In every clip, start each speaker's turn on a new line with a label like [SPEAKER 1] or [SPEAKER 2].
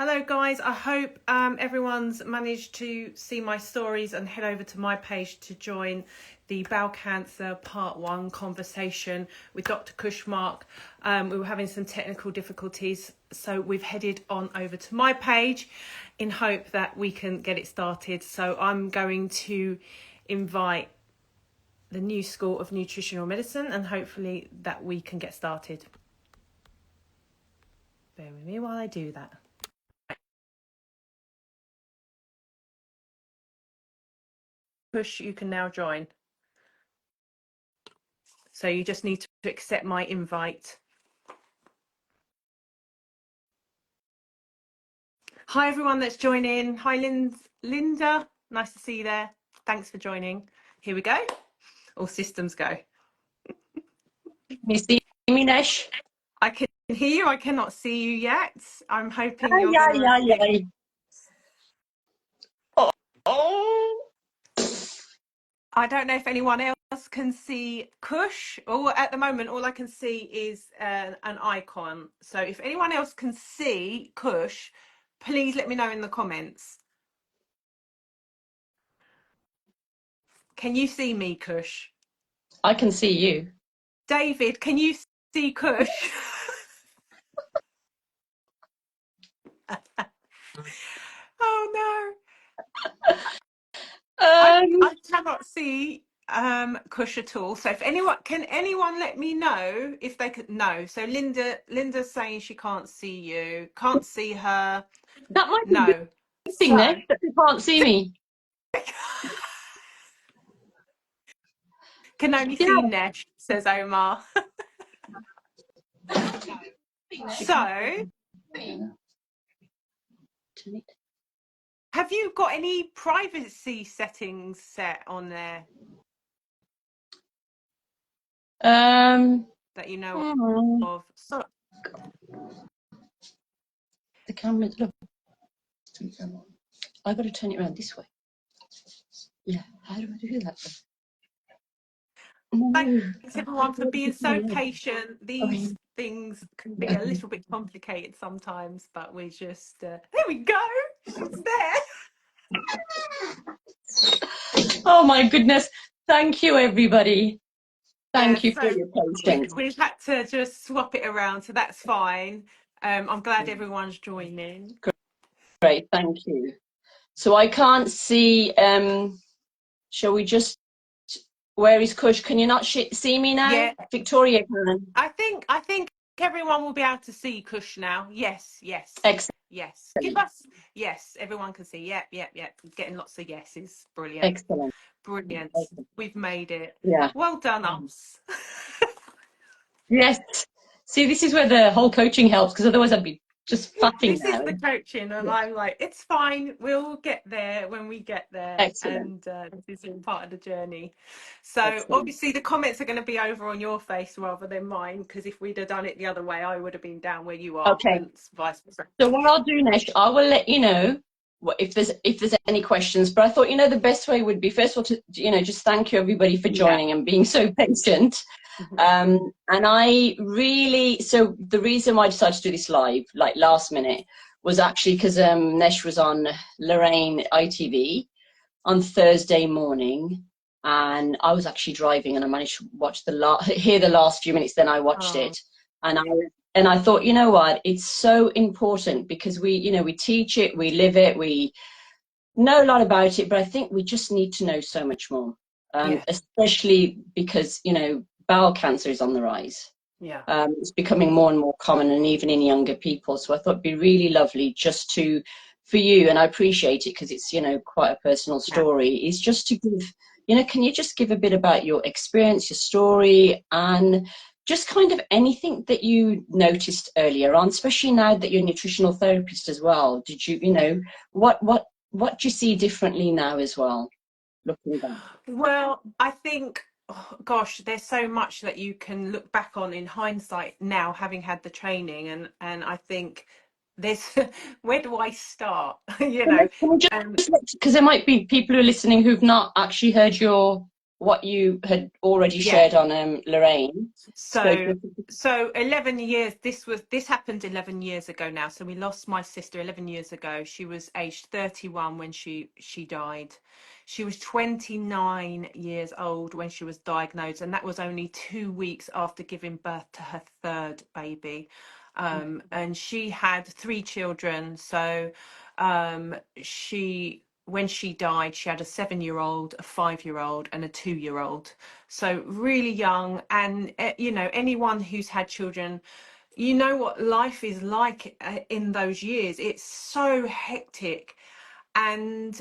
[SPEAKER 1] Hello guys, I hope everyone's managed to see my stories and head over to my page to join the Bowel Cancer Part 1 conversation with Dr. Khush. We were having some technical difficulties, so we've headed on over to my page in hope that we can get it started. So I'm going to invite the new school of nutritional medicine and hopefully that we can get started. Bear with me while I do that. Khush, you can now join. So you just need to accept my invite. Hi everyone that's joining. Hi Linda, nice to see you there. Thanks for joining. Here we go. All systems go.
[SPEAKER 2] Can you see me, Nesh?
[SPEAKER 1] I can hear you. I cannot see you yet. I'm hoping you're
[SPEAKER 2] Yeah. Oh.
[SPEAKER 1] I don't know if anyone else can see Khush. Or at the moment, all I can see is an icon. So if anyone else can see Khush, please let me know in the comments. Can you see me, Khush?
[SPEAKER 2] I can see you.
[SPEAKER 1] David, can you see Khush? Oh no. I cannot see Khush at all. So if anyone let me know if they could. No. So Linda's saying she can't see you. Can't see her.
[SPEAKER 2] That might be
[SPEAKER 1] no.
[SPEAKER 2] a good thing, Nesh, that you can't see me.
[SPEAKER 1] Can only see Nesh, says Omar. So have you got any privacy settings set on there that you know of? So
[SPEAKER 2] the camera, look. I've got to turn it around this way. Yeah, how do I do that?
[SPEAKER 1] thanks everyone for being so patient. These things can be a little bit complicated sometimes, but we just there we go. She's there.
[SPEAKER 2] Oh my goodness. Thank you, everybody. Thank you
[SPEAKER 1] So
[SPEAKER 2] for your patience.
[SPEAKER 1] we've had to just swap it around, so that's fine. I'm glad everyone's joining.
[SPEAKER 2] Great, thank you. So I can't see, shall we just, where is Khush? Can you not see me now?
[SPEAKER 1] Yeah.
[SPEAKER 2] Victoria can.
[SPEAKER 1] I think everyone will be able to see Khush now. Yes.
[SPEAKER 2] Excellent.
[SPEAKER 1] Yes. Give us yes, everyone can see. Yep. Getting lots of yeses. Brilliant.
[SPEAKER 2] Excellent.
[SPEAKER 1] Brilliant. We've made it.
[SPEAKER 2] Yeah.
[SPEAKER 1] Well done, us.
[SPEAKER 2] Yes. See, this is where the whole coaching helps, because otherwise I'd be just faffing
[SPEAKER 1] This
[SPEAKER 2] now.
[SPEAKER 1] is the coaching, and I'm like, it's fine. We'll get there when we get there.
[SPEAKER 2] Excellent.
[SPEAKER 1] And this is all part of the journey. So
[SPEAKER 2] Excellent.
[SPEAKER 1] obviously the comments are going to be over on your face rather than mine, because if we'd have done it the other way, I would have been down where you are.
[SPEAKER 2] Okay.
[SPEAKER 1] And vice versa.
[SPEAKER 2] So what I'll do, Nesh, I will let you know if there's any questions. But I thought, the best way would be, first of all, to just thank you everybody for joining and being so patient. And I really, so the reason why I decided to do this live, like last minute, was actually because Nesh was on Lorraine ITV on Thursday morning, and I was actually driving, and I managed to watch hear the last few minutes. Then I watched it, and I thought, you know what, it's so important, because we teach it, we live it, we know a lot about it, but I think we just need to know so much more, especially because bowel cancer is on the rise. It's becoming more and more common, and even in younger people. So I thought it'd be really lovely just for you, and I appreciate it because it's quite a personal story, is just to give, can you just give a bit about your experience, your story, and just kind of anything that you noticed earlier on, especially now that you're a nutritional therapist as well. Did you, what do you see differently now as well, looking back?
[SPEAKER 1] Well, I think, gosh, there's so much that you can look back on in hindsight now, having had the training, and I think there's where do I start?
[SPEAKER 2] Because there might be people who are listening who've not actually heard your what you had already
[SPEAKER 1] Yeah.
[SPEAKER 2] shared on Lorraine.
[SPEAKER 1] So 11 years, this happened 11 years ago now. So we lost my sister 11 years ago. She was aged 31 when she died. She was 29 years old when she was diagnosed, and that was only 2 weeks after giving birth to her third baby. And she had three children. So she when she died, she had a 7-year-old, a 5-year-old, and a 2-year-old. So really young. And you know, anyone who's had children, you know what life is like in those years. It's so hectic. And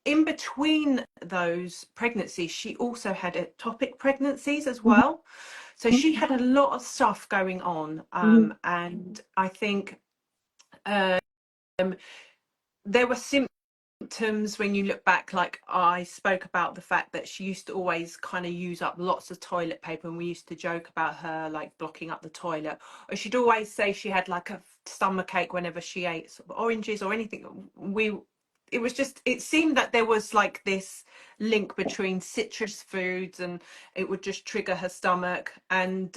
[SPEAKER 1] in between those pregnancies, she also had ectopic pregnancies as well. So she had a lot of stuff going on. And I think there were symptoms when you look back. Like I spoke about the fact that she used to always kind of use up lots of toilet paper, and we used to joke about her like blocking up the toilet. Or she'd always say she had like a stomach ache whenever she ate sort of oranges or anything. It was just, it seemed that there was like this link between citrus foods, and it would just trigger her stomach. And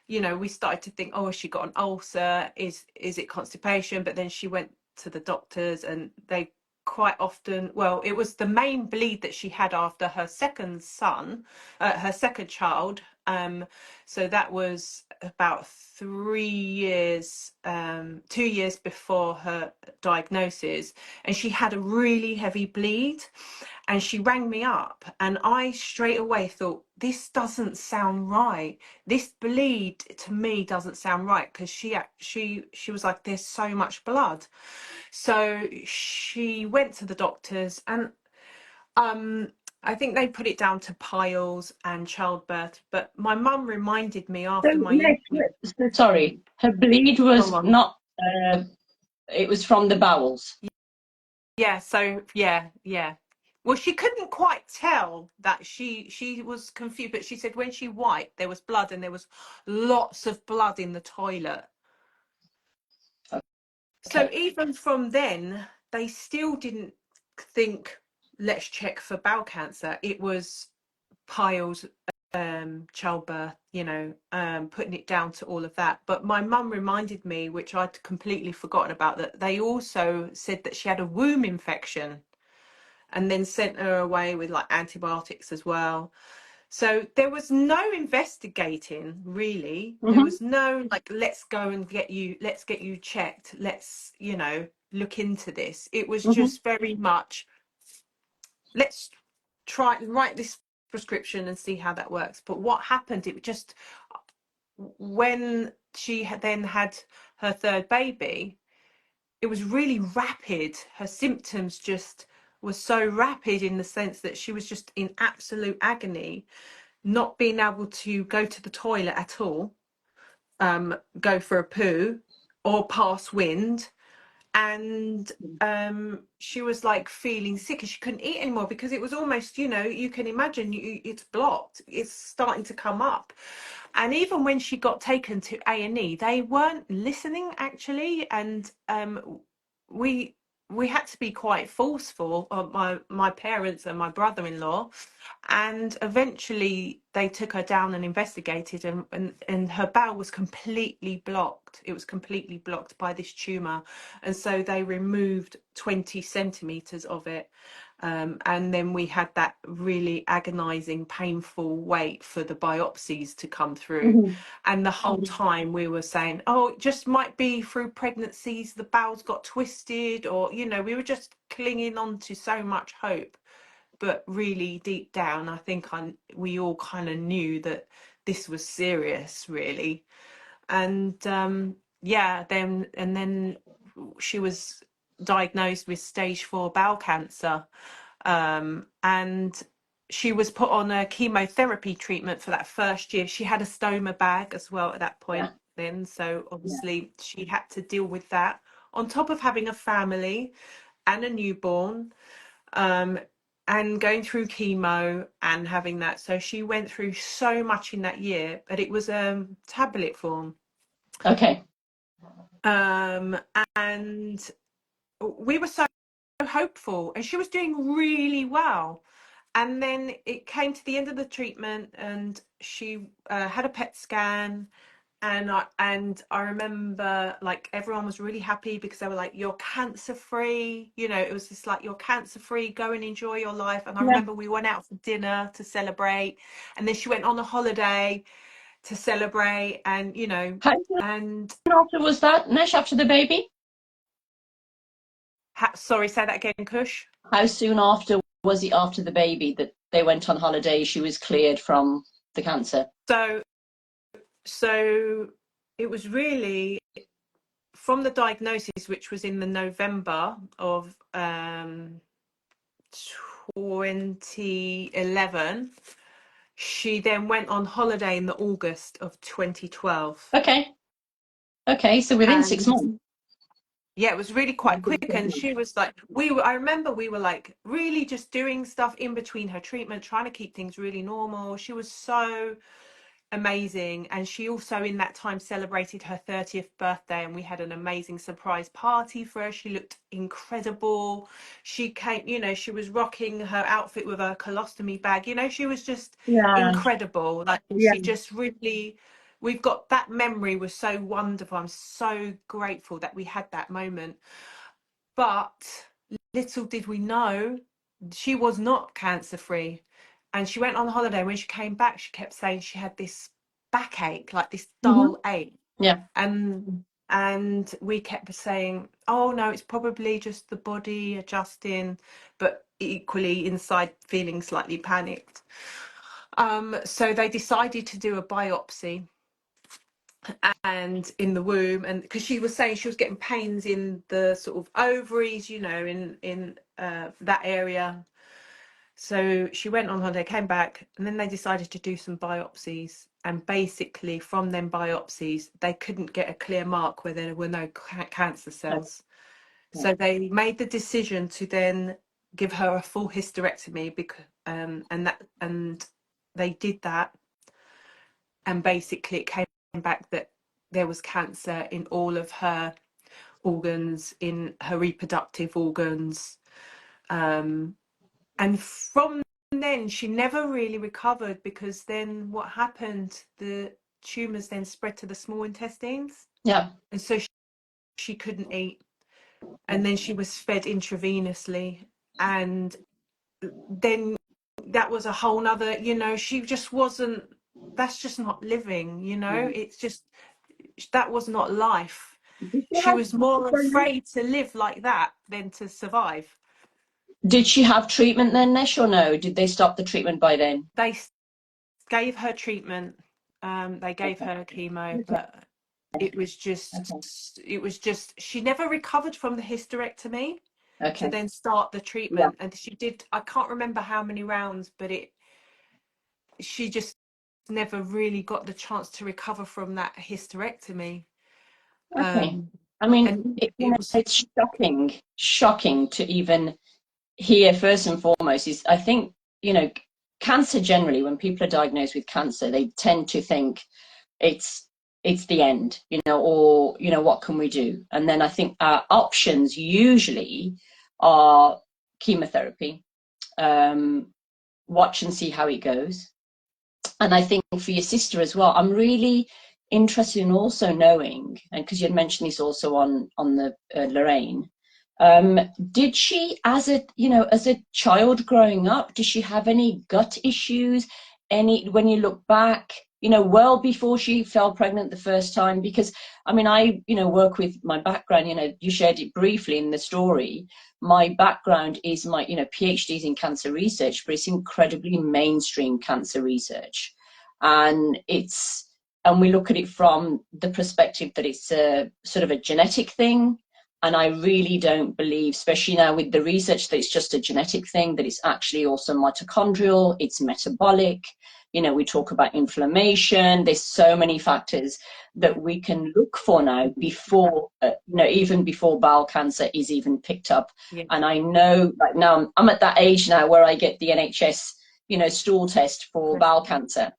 [SPEAKER 1] you know, we started to think, oh, has she got an ulcer? Is it constipation? But then she went to the doctors, and they quite often, well, it was the main bleed that she had after her second her second child. So that was about 3 years, 2 years before her diagnosis, and she had a really heavy bleed. And she rang me up, and I straight away thought, this doesn't sound right. This bleed to me doesn't sound right, because she was like, there's so much blood. So she went to the doctors, and I think they put it down to piles and childbirth. But my mum reminded me after my interview.
[SPEAKER 2] Sorry, her bleed
[SPEAKER 1] Go
[SPEAKER 2] was
[SPEAKER 1] on.
[SPEAKER 2] not, it was from the bowels.
[SPEAKER 1] Yeah, so yeah. Well, she couldn't quite tell that she was confused, but she said when she wiped, there was blood, and there was lots of blood in the toilet. So
[SPEAKER 2] Okay.
[SPEAKER 1] even from then, they still didn't think, let's check for bowel cancer. It was piles, childbirth, you know, putting it down to all of that. But my mum reminded me, which I'd completely forgotten about, that they also said that she had a womb infection, and then sent her away with like antibiotics as well. So there was no investigating, really. There was no like, let's go and let's get you checked. Let's, you know, look into this. It was just very much, let's try write this prescription and see how that works. But what happened, it just, when she then had her third baby, it was really rapid. Her symptoms just was so rapid, in the sense that she was just in absolute agony, not being able to go to the toilet at all, go for a poo or pass wind. And she was like feeling sick, and she couldn't eat anymore, because it was almost, you know, you can imagine, it's blocked, it's starting to come up. And even when she got taken to A&E, they weren't listening, actually. And we we had to be quite forceful, my parents and my brother-in-law. And eventually they took her down and investigated, and her bowel was completely blocked. It was completely blocked by this tumor. And so they removed 20 centimeters of it. And then we had that really agonizing, painful wait for the biopsies to come through. And the whole time we were saying, oh, it just might be through pregnancies, the bowels got twisted, or, you know, we were just clinging on to so much hope. But really deep down, I think we all kind of knew that this was serious, really. And yeah, then she was diagnosed with stage 4 bowel cancer. And she was put on a chemotherapy treatment for that first year. She had a stoma bag as well at that point then. So obviously she had to deal with that, on top of having a family and a newborn, and going through chemo and having that. So she went through so much in that year, but it was tablet form.
[SPEAKER 2] Okay.
[SPEAKER 1] And we were so hopeful, and she was doing really well. and then it came to the end of the treatment, and she had a PET scan. And I remember, like, everyone was really happy because they were like, "You're cancer free." You know, it was just like, "You're cancer free. Go and enjoy your life." And I
[SPEAKER 2] Yeah.
[SPEAKER 1] remember we went out for dinner to celebrate, and then she went on a holiday to celebrate, and
[SPEAKER 2] How soon
[SPEAKER 1] and
[SPEAKER 2] after was that, Nesh, after the baby?
[SPEAKER 1] sorry, say that again, Kush.
[SPEAKER 2] How soon after was it, after the baby, that they went on holiday, she was cleared from the cancer?
[SPEAKER 1] So so it was really from the diagnosis, which was in the November of 2011. She then went on holiday in the August of 2012.
[SPEAKER 2] Okay. Okay, so within six
[SPEAKER 1] And
[SPEAKER 2] months.
[SPEAKER 1] yeah, it was really quite quick. And she was like, I remember we were like really just doing stuff in between her treatment, trying to keep things really normal. She was so amazing. And she also in that time celebrated her 30th birthday, and we had an amazing surprise party for her. She looked incredible. She came, she was rocking her outfit with a colostomy bag. She was just
[SPEAKER 2] Yeah.
[SPEAKER 1] incredible. Like,
[SPEAKER 2] Yeah.
[SPEAKER 1] she just really, we've got that memory, was so wonderful. I'm so grateful that we had that moment. But little did we know, she was not cancer free. And she went on holiday. When she came back, she kept saying she had this backache, like this
[SPEAKER 2] Hmm.
[SPEAKER 1] dull ache.
[SPEAKER 2] Yeah.
[SPEAKER 1] And we kept saying, "Oh no, it's probably just the body adjusting," but equally inside feeling slightly panicked. So they decided to do a biopsy, and in the womb, and because she was saying she was getting pains in the sort of ovaries, in that area. So she went on holiday, came back, and then they decided to do some biopsies. And basically, from them biopsies, they couldn't get a clear mark where there were no cancer cells.
[SPEAKER 2] Okay.
[SPEAKER 1] So they made the decision to then give her a full hysterectomy, because and they did that, and basically it came back that there was cancer in all of her organs, in her reproductive organs. And from then she never really recovered, because then what happened, the tumors then spread to the small intestines,
[SPEAKER 2] Yeah.
[SPEAKER 1] and so she couldn't eat, and then she was fed intravenously, and then that was a whole nother, she just wasn't, that's just not living, it's just, that was not life.
[SPEAKER 2] Did she
[SPEAKER 1] She
[SPEAKER 2] have,
[SPEAKER 1] was more
[SPEAKER 2] sorry, Nesh?
[SPEAKER 1] afraid to live like that than to survive.
[SPEAKER 2] Did she have treatment then, Nesh, or no? Did they stop the treatment by then?
[SPEAKER 1] They gave her treatment, they gave
[SPEAKER 2] Okay.
[SPEAKER 1] her chemo,
[SPEAKER 2] Okay.
[SPEAKER 1] but it was
[SPEAKER 2] Okay.
[SPEAKER 1] just she never recovered from the hysterectomy to
[SPEAKER 2] Okay.
[SPEAKER 1] then start the
[SPEAKER 2] Yeah.
[SPEAKER 1] treatment. And she did, I can't remember how many rounds, but she just never really got the chance to recover from that hysterectomy.
[SPEAKER 2] Okay.
[SPEAKER 1] um
[SPEAKER 2] I mean,
[SPEAKER 1] and
[SPEAKER 2] you
[SPEAKER 1] it
[SPEAKER 2] know,
[SPEAKER 1] was
[SPEAKER 2] it's shocking to even hear. First and foremost, is I think, cancer generally, when people are diagnosed with cancer, they tend to think it's it's the end, or what can we do? And then I think our options usually are chemotherapy, watch and see how it goes. And I think for your sister as well, I'm really interested in also knowing, and because you had mentioned this also on the Lorraine, did she, as a child growing up, did she have any gut issues? Any, when you look back, well before she fell pregnant the first time? Because I mean, I work with my background. You shared it briefly in the story. My background is my PhDs in cancer research, but it's incredibly mainstream cancer research, and we look at it from the perspective that it's a sort of a genetic thing. And I really don't believe, especially now with the research, that it's just a genetic thing, that it's actually also mitochondrial, it's metabolic. We talk about inflammation. There's so many factors that we can look for now before, even before bowel cancer is even picked up.
[SPEAKER 1] yeah,
[SPEAKER 2] And I know, like, now I'm at that age now where I get the NHS, stool test for bowel cancer.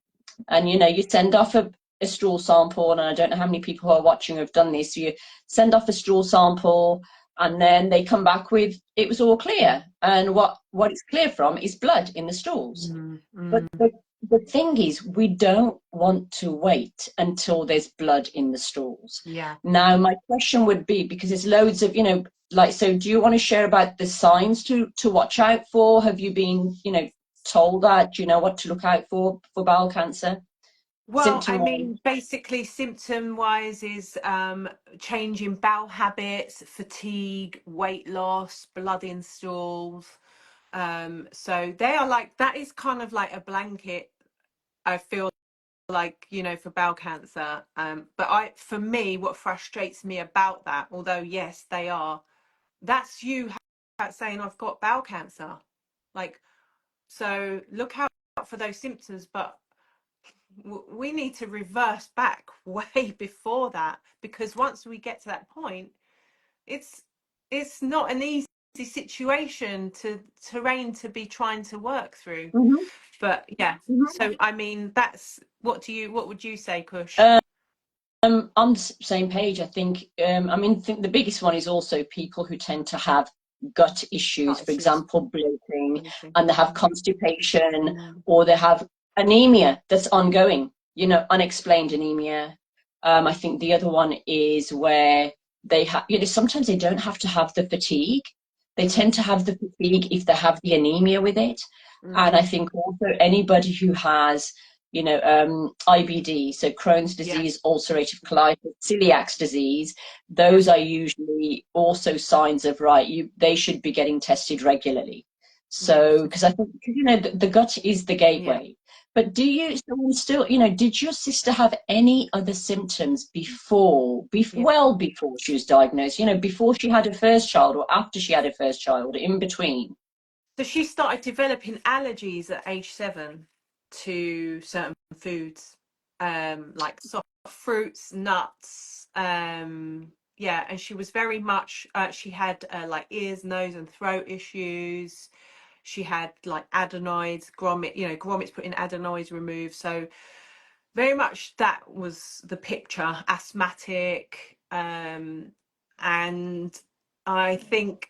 [SPEAKER 2] And you send off a stool sample, and I don't know how many people who are watching have done this. So you send off a stool sample, And then they come back with it was all clear. And what it's clear from is blood in the stools. But the thing is, we don't want to wait until there's blood in the stools.
[SPEAKER 1] Yeah.
[SPEAKER 2] Now, my question would be, because there's loads of, like, so do you want to share about the signs to watch out for? Have you been, told that? Do you know what to look out for bowel cancer?
[SPEAKER 1] Well, I mean, basically symptom-wise is change in bowel habits, fatigue, weight loss, blood in stools. So they are like, that is kind of like a blanket, I feel like, for bowel cancer. But for me, what frustrates me about that, although yes, they are, that's you saying I've got bowel cancer. Like, so look out for those symptoms, but we need to reverse back way before that, because once we get to that point, it's not an easy situation to terrain to be trying to work through. But yeah, so I mean, that's what would you say, Khush?
[SPEAKER 2] On the same page, I think. I think the biggest one is also people who tend to have gut issues, for example, bloating, and they have constipation, or they have anemia that's ongoing, unexplained anemia. I think the other one is where they have, sometimes they don't have to have the fatigue. They tend to have the fatigue if they have the anemia with it. And I think also anybody who has IBD, so Crohn's disease, ulcerative colitis, celiac disease, those are usually also signs of, they should be getting tested regularly. So, because I think, the gut is the gateway. But did your sister have any other symptoms before she was diagnosed, before she had her first child or after she had her first child, in between?
[SPEAKER 1] So she started developing allergies at age 7 to certain foods, like soft fruits, nuts. And she was very much, she had like ears, nose and throat issues. She had like adenoids, grommets put in, adenoids removed. So very much that was the picture, asthmatic. And I think,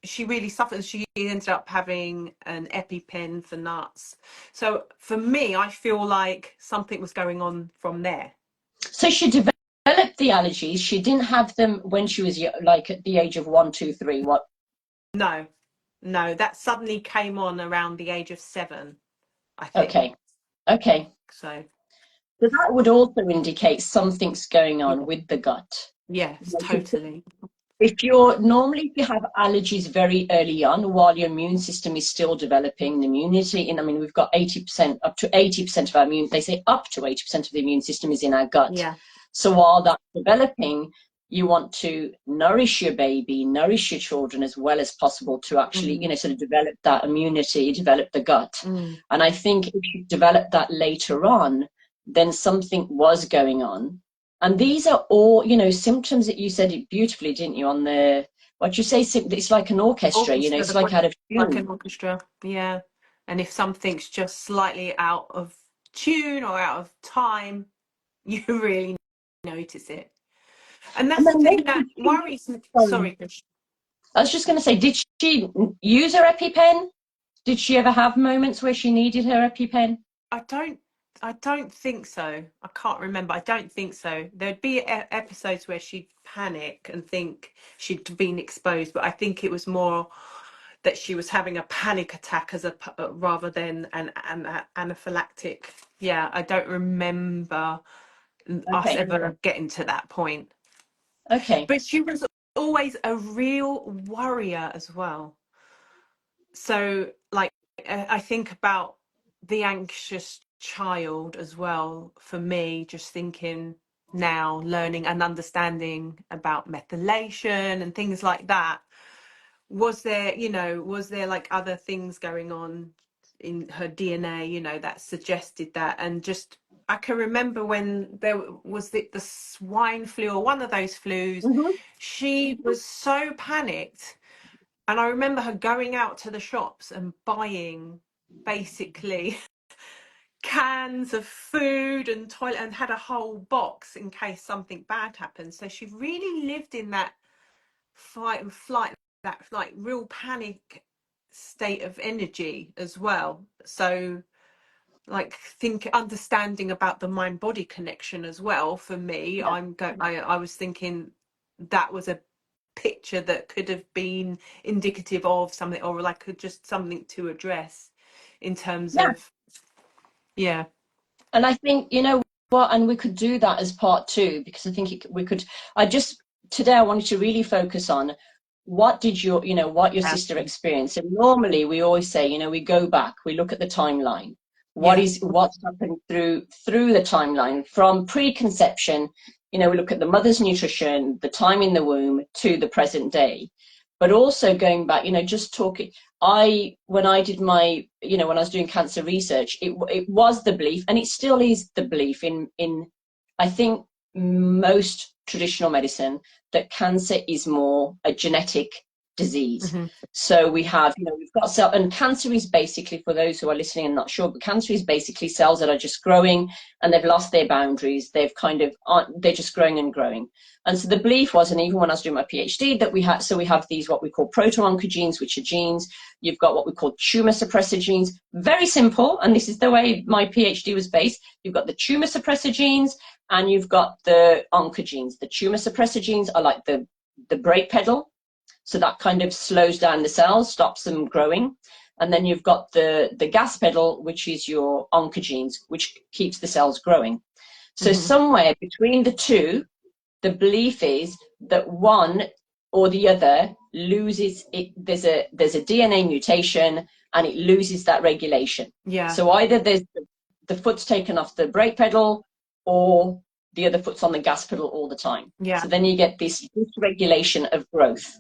[SPEAKER 1] she really suffered. She ended up having an EpiPen for nuts. So for me, I feel like something was going on from there.
[SPEAKER 2] So she developed the allergies. She didn't have them when she was like at the age of 1, 2, 3. What?
[SPEAKER 1] No, that suddenly came on around the age of 7, I think.
[SPEAKER 2] Okay.
[SPEAKER 1] So
[SPEAKER 2] that would also indicate something's going on with the gut.
[SPEAKER 1] Yes, totally.
[SPEAKER 2] If you have allergies very early on, while your immune system is still developing, the immunity, and I mean, we've got 80%, up to 80% of our they say up to 80% of the immune system is in our gut.
[SPEAKER 1] Yeah.
[SPEAKER 2] So while that's developing, you want to nourish your baby, nourish your children as well as possible to actually, sort of develop that immunity, develop the gut. And I think if you develop that later on, then something was going on. And these are all, symptoms that you said it beautifully, didn't you? On the, what you say, it's like an orchestra, it's like out of tune.
[SPEAKER 1] Like an orchestra, yeah. And if something's just slightly out of tune or out of time, you really notice it. And that's the thing that worries me. Sorry, Khush.
[SPEAKER 2] I was just going to say, did she use her EpiPen? Did she ever have moments where she needed her EpiPen?
[SPEAKER 1] I don't think so. I can't remember. I don't think so. There'd be episodes where she'd panic and think she'd been exposed, but I think it was more that she was having a panic attack rather than an anaphylactic. Yeah, I don't remember us ever getting to that point.
[SPEAKER 2] Okay.
[SPEAKER 1] But she was always a real warrior as well. So, like, I think about the anxious child as well. For me, just thinking now, learning and understanding about methylation and things like that. Was there like other things going on in her DNA, that suggested that? And just, I can remember when there was the swine flu or one of those flus, she was so panicked. And I remember her going out to the shops and buying basically cans of food and toilet, and had a whole box in case something bad happened. So she really lived in that fight and flight, that like real panic state of energy as well. So like understanding about the mind body connection as well for me.
[SPEAKER 2] Yeah.
[SPEAKER 1] I was thinking that was a picture that could have been indicative of something, or like just something to address in terms
[SPEAKER 2] Yeah.
[SPEAKER 1] of, yeah.
[SPEAKER 2] And I think, you know what, and we could do that as part two, because I think we could, today I wanted to really focus on what did your, you know, what your
[SPEAKER 1] Yeah.
[SPEAKER 2] sister experienced. And normally we always say, you know, we go back, we look at the timeline.
[SPEAKER 1] Yeah.
[SPEAKER 2] What's happened through the timeline from preconception, you know, we look at the mother's nutrition, the time in the womb to the present day. But also going back, you know, just talking, when I did my, you know, when I was doing cancer research, it was the belief, and it still is the belief in I think most traditional medicine, that cancer is more a genetic disease.
[SPEAKER 1] Mm-hmm.
[SPEAKER 2] So we have, you know, we've got cell, and cancer is basically, for those who are listening and not sure, but cancer is basically cells that are just growing and they've lost their boundaries. They've kind of, they're just growing and growing. And so the belief was, and even when I was doing my PhD, that we have these, what we call proto-oncogenes, which are genes. You've got what we call tumor suppressor genes. Very simple, and this is the way my PhD was based. You've got the tumor suppressor genes, and you've got the oncogenes. The tumor suppressor genes are like the brake pedal, so that kind of slows down the cells, stops them growing. And then you've got the gas pedal, which is your oncogenes, which keeps the cells growing. So somewhere between the two, the belief is that one or the other loses it. There's a DNA mutation and it loses that regulation.
[SPEAKER 1] Yeah.
[SPEAKER 2] So either there's the foot's taken off the brake pedal, or the other foot's on the gas pedal all the time.
[SPEAKER 1] Yeah.
[SPEAKER 2] So then you get this dysregulation of growth.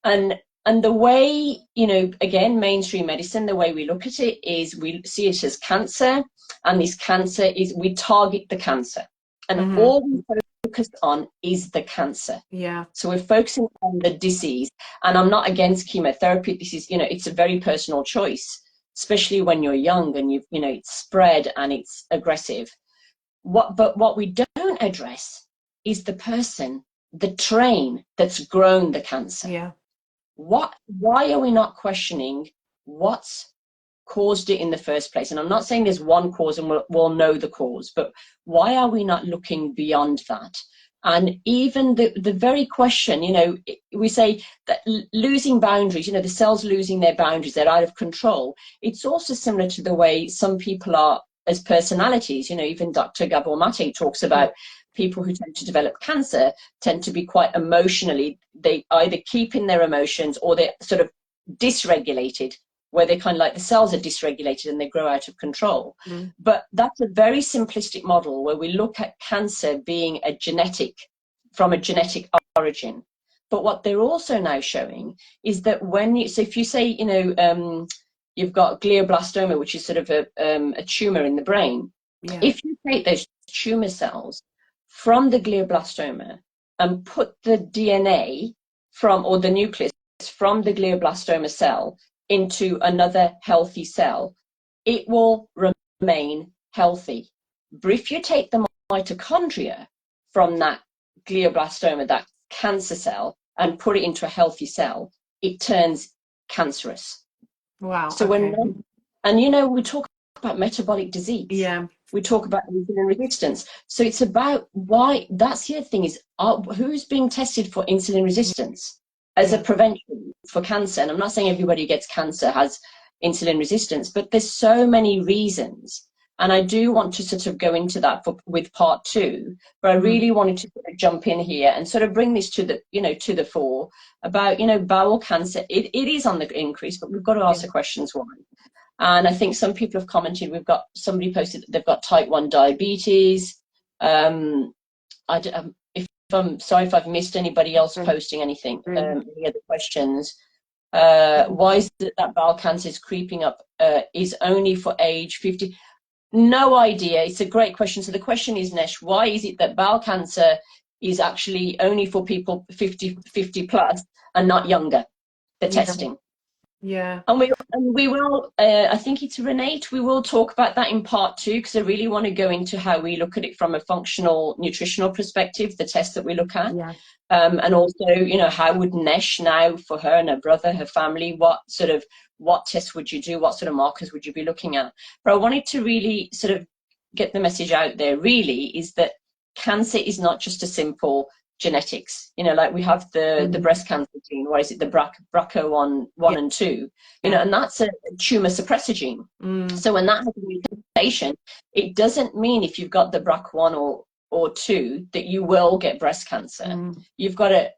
[SPEAKER 2] And the way, you know, again, mainstream medicine, the way we look at it is we see it as cancer, and this cancer is, we target the cancer, and all we focus on is the cancer.
[SPEAKER 1] Yeah.
[SPEAKER 2] So we're focusing on the disease. And I'm not against chemotherapy. This is, you know, it's a very personal choice, especially when you're young and you know, it's spread and it's aggressive. But what we don't address is the person, the train that's grown the cancer.
[SPEAKER 1] Yeah.
[SPEAKER 2] Why are we not questioning what's caused it in the first place? And I'm not saying there's one cause and we'll know the cause, but why are we not looking beyond that? And even the very question, you know, we say that losing boundaries, you know, the cells losing their boundaries, they're out of control. It's also similar to the way some people are as personalities. You know, even Dr. Gabor Mate talks about people who tend to develop cancer tend to be quite emotionally, they either keep in their emotions or they're sort of dysregulated, where they kind of like the cells are dysregulated and they grow out of control. But that's a very simplistic model where we look at cancer being from a genetic origin. But what they're also now showing is that so if you say, you know, you've got glioblastoma, which is sort of a tumor in the brain.
[SPEAKER 1] Yeah.
[SPEAKER 2] If you take those tumor cells from the glioblastoma and put the DNA or the nucleus from the glioblastoma cell into another healthy cell, it will remain healthy. But if you take the mitochondria from that glioblastoma, that cancer cell, and put it into a healthy cell, it turns cancerous.
[SPEAKER 1] Wow.
[SPEAKER 2] So and you know, we talk about metabolic disease.
[SPEAKER 1] Yeah.
[SPEAKER 2] We talk about insulin resistance. So it's about why, that's the other thing is, who's being tested for insulin resistance as a prevention for cancer? And I'm not saying everybody who gets cancer has insulin resistance, but there's so many reasons. And I do want to sort of go into that with part two, but I really wanted to sort of jump in here and sort of bring this to the, you know, to the fore about, you know, bowel cancer. It is on the increase, but we've got to ask the questions why. And I think some people have commented, we've got somebody posted that they've got type 1 diabetes. I'm sorry if I've missed anybody else posting anything, any other questions. Why is it that bowel cancer is creeping up is only for age 50? No idea. It's a great question. So the question is, Nesh, why is it that bowel cancer is actually only for people 50 plus and not younger, the testing?
[SPEAKER 1] Yeah.
[SPEAKER 2] And we will, I think it's Renate, we will talk about that in part 2, because I really want to go into how we look at it from a functional nutritional perspective, the test that we look at.
[SPEAKER 1] Yeah.
[SPEAKER 2] And also, you know, how would Nesh now, for her and her brother, her family, what tests would you do? What sort of markers would you be looking at? But I wanted to really sort of get the message out there, really, is that cancer is not just a simple genetics. You know, like we have the breast cancer gene, what is it, the BRCA1
[SPEAKER 1] Yeah.
[SPEAKER 2] and 2, you know, and that's a tumor suppressor gene. So when that has a mutation, it doesn't mean if you've got the BRCA1 or 2 that you will get breast cancer. You've got an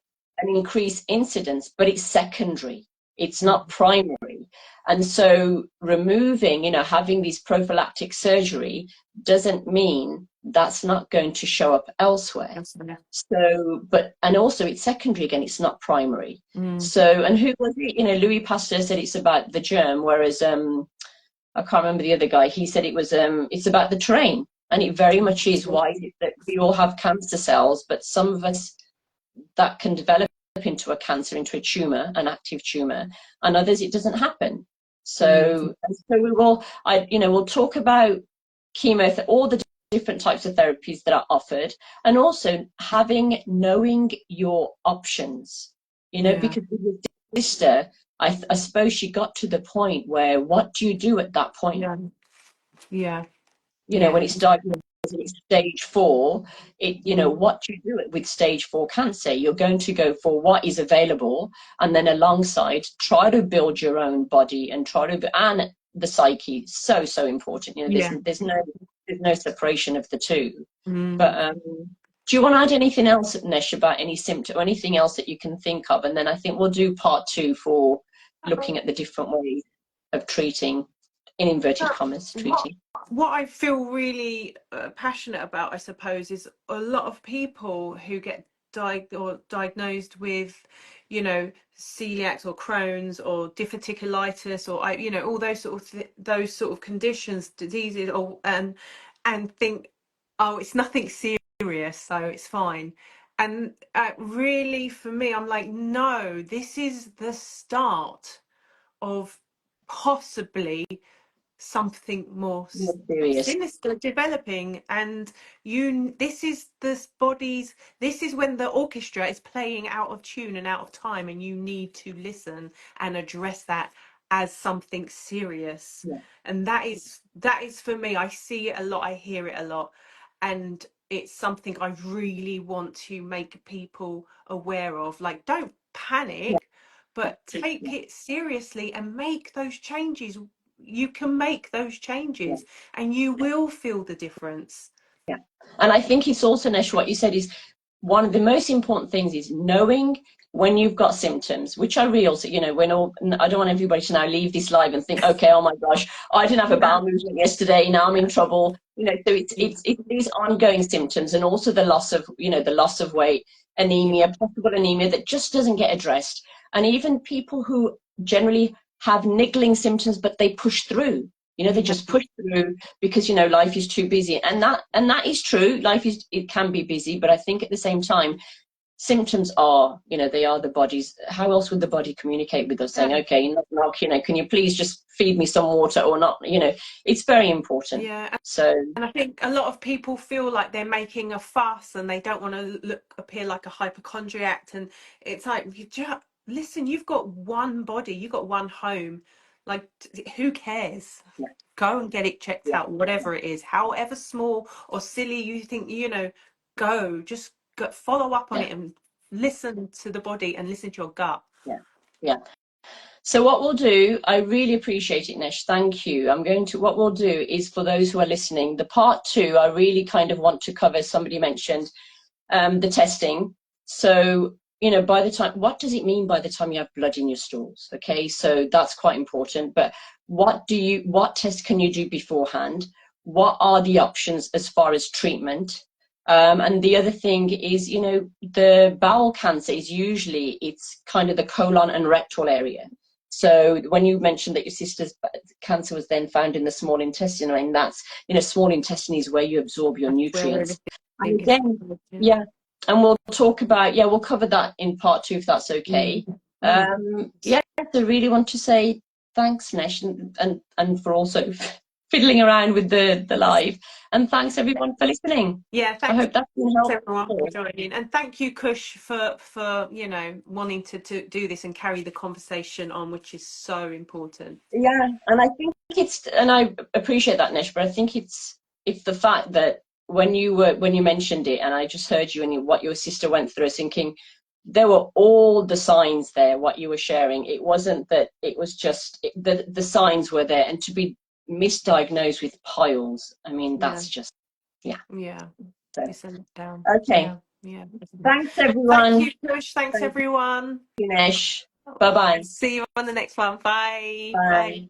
[SPEAKER 2] increased incidence, but it's secondary. It's not primary. And so removing, you know, having these prophylactic surgery doesn't mean that's not going to show up elsewhere. So, but, and also it's secondary again, it's not primary. So, and who was it? You know, Louis Pasteur said it's about the germ, whereas I can't remember the other guy, he said it was it's about the terrain. And it very much is. Why is it that we all have cancer cells, but some of us that can develop into a cancer, into a tumor, an active tumor, and others it doesn't happen. So, so we will, we'll talk about chemotherapy, all the different types of therapies that are offered, and also knowing your options, you know, because with your sister, I suppose she got to the point where, what do you do at that point? You know, when it's diagnosed and it's stage 4, you know, what do you do with stage 4 cancer? You're going to go for what is available, and then alongside try to build your own body and and the psyche, so important. You know, there's no separation of the two. But do you want to add anything else, Nesh, about any symptom or anything else that you can think of? And then I think we'll do part 2 for looking at the different ways of treating, in inverted commas, treating.
[SPEAKER 1] What I feel really passionate about, I suppose, is a lot of people who get diagnosed with, you know, celiac or Crohn's or diverticulitis or you know, all those sort of conditions, diseases, or and think, oh, it's nothing serious, so it's fine. And really, for me, I'm like, no, this is the start of possibly something more sinister developing. And this is when the orchestra is playing out of tune and out of time, and you need to listen and address that as something serious. And that is for me, I see it a lot, I hear it a lot, and it's something I really want to make people aware of. Like, don't panic, but take it seriously and make those changes. You can make those changes and you will feel the difference.
[SPEAKER 2] And I think it's also, Nesh, what you said is one of the most important things is knowing when you've got symptoms, which are real. So, you know, I don't want everybody to now leave this live and think, okay, oh my gosh, I didn't have a bowel movement yesterday, now I'm in trouble. You know, so it's these ongoing symptoms, and also the loss of weight, anemia, possible anemia that just doesn't get addressed. And even people who generally have niggling symptoms, but they push through. You know, they just push through because, you know, life is too busy. And that is true. It can be busy, but I think at the same time, symptoms are, you know, they are the body's. How else would the body communicate with us, saying, okay, knock, you know, can you please just feed me some water or not? You know, it's very important.
[SPEAKER 1] And I think a lot of people feel like they're making a fuss and they don't want to appear like a hypochondriac. And it's like, listen, you've got one body, you've got one home. Like, who cares? Go and get it checked out, whatever it is, however small or silly you think, you know, just follow up on it and listen to the body and listen to your gut.
[SPEAKER 2] So what we'll do, I really appreciate it, Nesh, thank you. What we'll do is, for those who are listening, the part 2, I really kind of want to cover, somebody mentioned the testing. So, you know, what does it mean by the time you have blood in your stools? Okay, so that's quite important. But what test can you do beforehand? What are the options as far as treatment? And the other thing is, you know, the bowel cancer is usually, it's kind of the colon and rectal area. So when you mentioned that your sister's cancer was then found in the small intestine, I mean, that's, you know, small intestine is where you absorb your nutrients. And again, and we'll talk about, we'll cover that in part 2 if that's okay. Yeah, I really want to say thanks, Nesh, and for also fiddling around with the live. And thanks everyone for listening.
[SPEAKER 1] Yeah,
[SPEAKER 2] I
[SPEAKER 1] thanks
[SPEAKER 2] hope that's been helpful.
[SPEAKER 1] everyone for joining, and thank you, Khush, for wanting to do this and carry the conversation on, which is so important.
[SPEAKER 2] Yeah, and I think and I appreciate that, Nesh, but I think it's the fact that when you mentioned it, and I just heard you and what your sister went through, I was thinking there were all the signs there. What you were sharing, it wasn't that it was just the signs were there, and to be misdiagnosed with piles, I mean, that's just
[SPEAKER 1] yeah.
[SPEAKER 2] So,
[SPEAKER 1] You send it down.
[SPEAKER 2] okay.
[SPEAKER 1] Yeah.
[SPEAKER 2] Thanks everyone.
[SPEAKER 1] Thank you, Khush. Thanks everyone.
[SPEAKER 2] Nesh. Bye bye.
[SPEAKER 1] See you on the next one. Bye.
[SPEAKER 2] Bye.